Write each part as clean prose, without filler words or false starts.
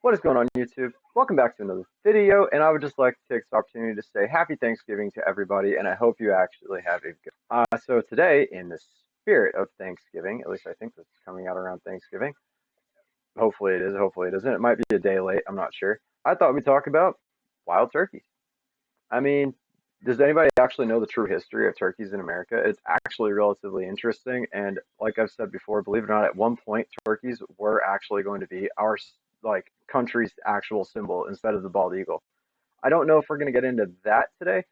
What is going on YouTube? Welcome back to another video, and I would just like to take this opportunity to say happy Thanksgiving to everybody, and I hope you actually have a good. So today, in the spirit of Thanksgiving, at least I think this is coming out around Thanksgiving. Hopefully it is. Hopefully it isn't. It might be a day late. I'm not sure. I thought we'd talk about wild turkeys. I mean, does anybody actually know the true history of turkeys in America? It's actually relatively interesting, and like I've said before, believe it or not, at one point turkeys were actually going to be our like country's actual symbol instead of the bald eagle. I don't know if we're going to get into that today,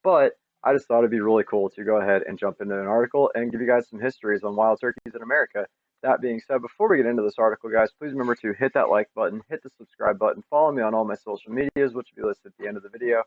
but I just thought it'd be really cool to go ahead and jump into an article and give you guys some histories on wild turkeys in America. That being said, before we get into this article, guys, please remember to hit that like button, hit the subscribe button, follow me on all my social medias, which will be listed at the end of the video,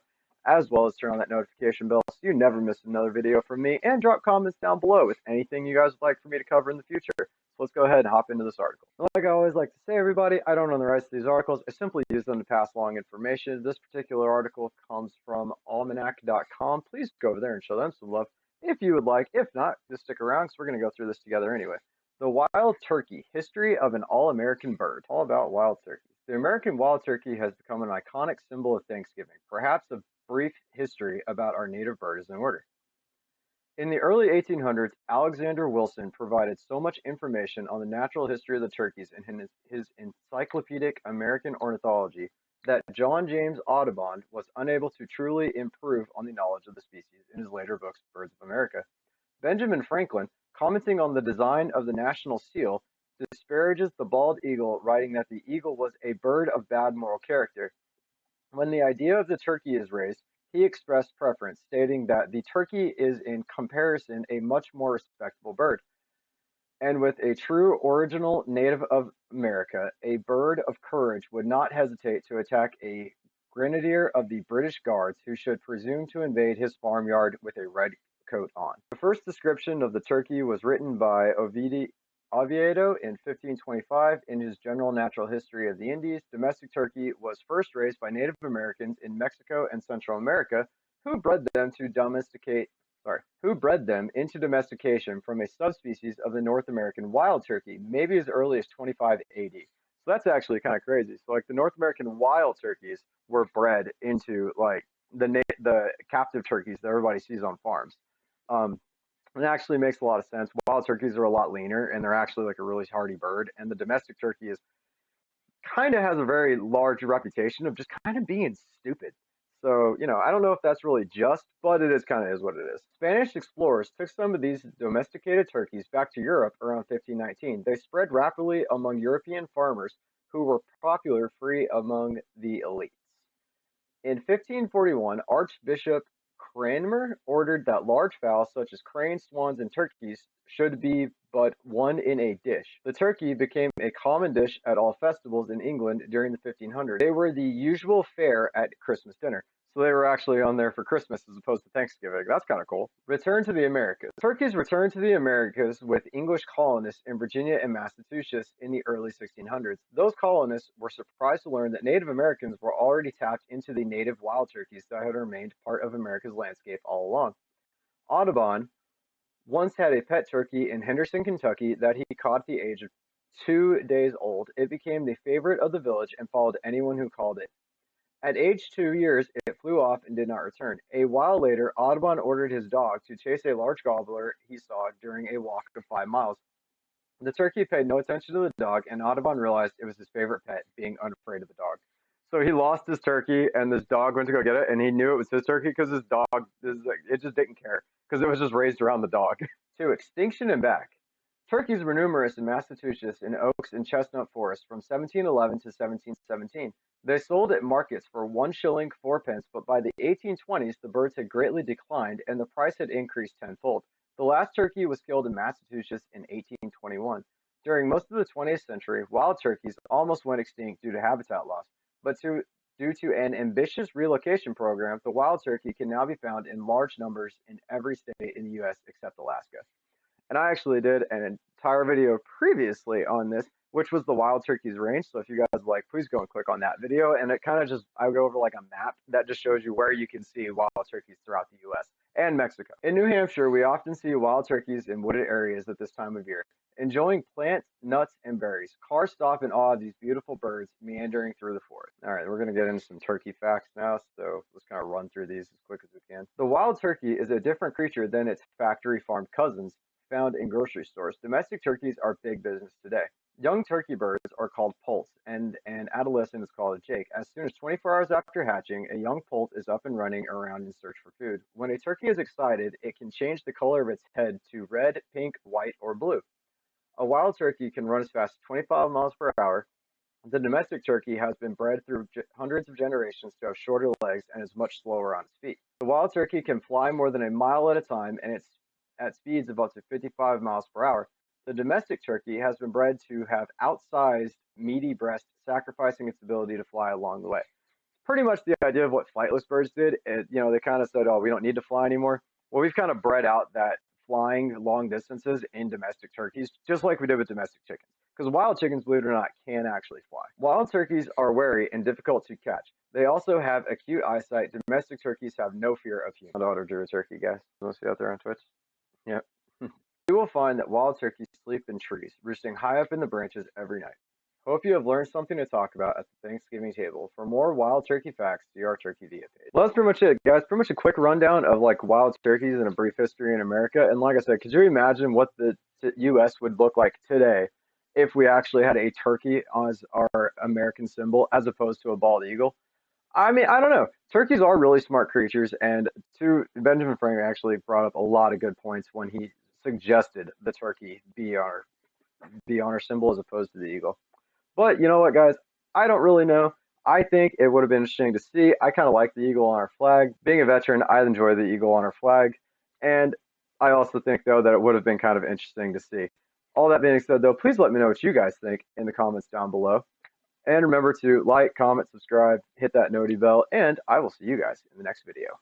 as well as turn on that notification bell so you never miss another video from me, and drop comments down below with anything you guys would like for me to cover in the future. So let's go ahead and hop into this article. Like I always like to say, everybody, I don't own the rights to these articles. I simply use them to pass along information. This particular article comes from almanac.com. Please go over there and show them some love if you would like. If not, just stick around because we're going to go through this together anyway. The wild turkey, history of an all-American bird. All about wild turkeys. The American wild turkey has become an iconic symbol of Thanksgiving. Perhaps a brief history about our native bird is in order. In the early 1800s, Alexander Wilson provided so much information on the natural history of the turkeys in his Encyclopedic American Ornithology that John James Audubon was unable to truly improve on the knowledge of the species in his later books, Birds of America. Benjamin Franklin, commenting on the design of the national seal, disparages the bald eagle, writing that the eagle was a bird of bad moral character. When the idea of the turkey is raised, he expressed preference, stating that the turkey is in comparison a much more respectable bird, and with a true original native of America, a bird of courage would not hesitate to attack a grenadier of the British Guards who should presume to invade his farmyard with a red coat on. The first description of the turkey was written by Oviedo in 1525 in his General Natural History of the Indies. Domestic turkey was first raised by Native Americans in Mexico and Central America, who bred them into domestication from a subspecies of the North American wild turkey, maybe as early as 25 AD. So that's actually kind of crazy. So like the North American wild turkeys were bred into like the captive turkeys that everybody sees on farms. It actually makes a lot of sense. Wild turkeys are a lot leaner, and they're actually like a really hardy bird. And the domestic turkey is kind of has a very large reputation of just kind of being stupid. So, I don't know if that's really just, but it is kind of is what it is. Spanish explorers took some of these domesticated turkeys back to Europe around 1519. They spread rapidly among European farmers who were popular free among the elites. In 1541, Archbishop Cranmer ordered that large fowls such as cranes, swans, and turkeys should be but one in a dish. The turkey became a common dish at all festivals in England during the 1500s. They were the usual fare at Christmas dinner. So they were actually on there for Christmas as opposed to Thanksgiving. That's kind of cool. Return to the Americas. Turkeys returned to the Americas with English colonists in Virginia and Massachusetts in the early 1600s. Those colonists were surprised to learn that Native Americans were already tapped into the native wild turkeys that had remained part of America's landscape all along. Audubon once had a pet turkey in Henderson, Kentucky that he caught at the age of 2 days old. It became the favorite of the village and followed anyone who called it. At age 2 years, it flew off and did not return. A while later, Audubon ordered his dog to chase a large gobbler he saw during a walk of 5 miles. The turkey paid no attention to the dog, and Audubon realized it was his favorite pet, being unafraid of the dog. So he lost his turkey, and this dog went to go get it, and he knew it was his turkey because his dog, it just didn't care because it was just raised around the dog. To extinction and back. Turkeys were numerous in Massachusetts in oaks and chestnut forests from 1711 to 1717. They sold at markets for 1 shilling 4 pence, but by the 1820s the birds had greatly declined and the price had increased tenfold. The last turkey was killed in Massachusetts in 1821. During most of the 20th century, wild turkeys almost went extinct due to habitat loss, but due to an ambitious relocation program, the wild turkey can now be found in large numbers in every state in the U.S. except Alaska. And I actually did an entire video previously on this, which was the wild turkeys range. So if you guys like, please go and click on that video. And it kind of just, I go over like a map that just shows you where you can see wild turkeys throughout the U.S. and Mexico. In New Hampshire, we often see wild turkeys in wooded areas at this time of year, enjoying plants, nuts, and berries. Cars stop in awe of these beautiful birds meandering through the forest. All right, we're going to get into some turkey facts now, so let's kind of run through these as quick as we can. The wild turkey is a different creature than its factory farmed cousins found in grocery stores. Domestic turkeys are big business today. Young turkey birds are called poults, and an adolescent is called a jake. As soon as 24 hours after hatching, a young poult is up and running around in search for food. When a turkey is excited, it can change the color of its head to red, pink, white, or blue. A wild turkey can run as fast as 25 miles per hour. The domestic turkey has been bred through hundreds of generations to have shorter legs and is much slower on its feet. The wild turkey can fly more than a mile at a time, and it's at speeds of up to 55 miles per hour. The domestic turkey has been bred to have outsized, meaty breasts, sacrificing its ability to fly along the way. Pretty much the idea of what flightless birds did. They kind of said, "Oh, we don't need to fly anymore." Well, we've kind of bred out that flying long distances in domestic turkeys, just like we did with domestic chickens. Because wild chickens, believe it or not, can actually fly. Wild turkeys are wary and difficult to catch. They also have acute eyesight. Domestic turkeys have no fear of humans. My daughter drew a turkey, guys. You want to see out there on Twitch? Yep. You will find that wild turkeys sleep in trees, roosting high up in the branches every night. Hope you have learned something to talk about at the Thanksgiving table. For more wild turkey facts, see our Turkey Via page. Well, that's pretty much it, guys. Pretty much a quick rundown of like wild turkeys and a brief history in America. And like I said, could you imagine what the U.S. would look like today if we actually had a turkey as our American symbol as opposed to a bald eagle? I mean, I don't know. Turkeys are really smart creatures, and Benjamin Franklin actually brought up a lot of good points when he suggested the turkey be our symbol as opposed to the eagle. But you know what, guys? I don't really know. I think it would have been interesting to see. I kind of like the eagle on our flag. Being a veteran, I enjoy the eagle on our flag. And I also think, though, that it would have been kind of interesting to see. All that being said, though, please let me know what you guys think in the comments down below. And remember to like, comment, subscribe, hit that noti bell, and I will see you guys in the next video.